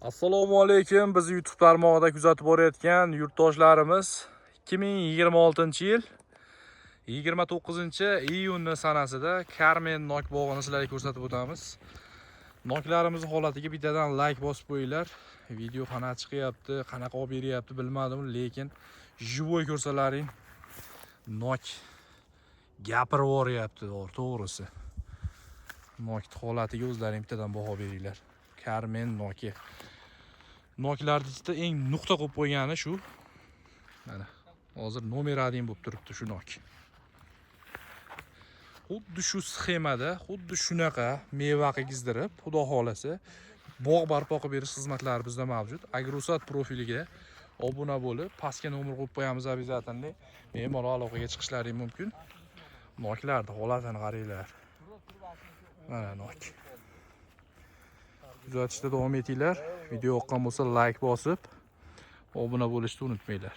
Assalomu alaykum. Bizni YouTube tarmog'ida kuzatib borayotgan yurtdoshlarimiz 2026-yil 29-iyun sanasida Carmen nok bog'ini sizlarga ko'rsatib o'tamiz. Noklarimiz holatiga bittadan like bosib qo'yinglar. Video qanaqa chiqyapti, qanaqa olib beryapti bilmadim, lekin живой ko'rsalaring nok gapirib boryapti, to'g'risi. Nok holatiga o'zlaring bittadan baho beringlar. Carmen noki. Noklarning ichida eng nuqta qo'yib qo'ygani shu. Mana hozir nomer 1 bo'lib turibdi shu nok. Xuddi shu sxemada, xuddi shunaqa meva qilgizdirib, xudo xolasa, bog' barpo qilib berish xizmatlari bizda mavjud. Agrosat profiliga obuna bo'lib, pastga nomer qo'yib qo'yamiz обязательно. Bemalol aloqaga chiqishlaring mumkin. Noklarning holatini qaranglar. Mana nok. Kuzatishda davom etinglar. Video yoqqan bo'lsa like bosib, obuna bo'lishni unutmanglar.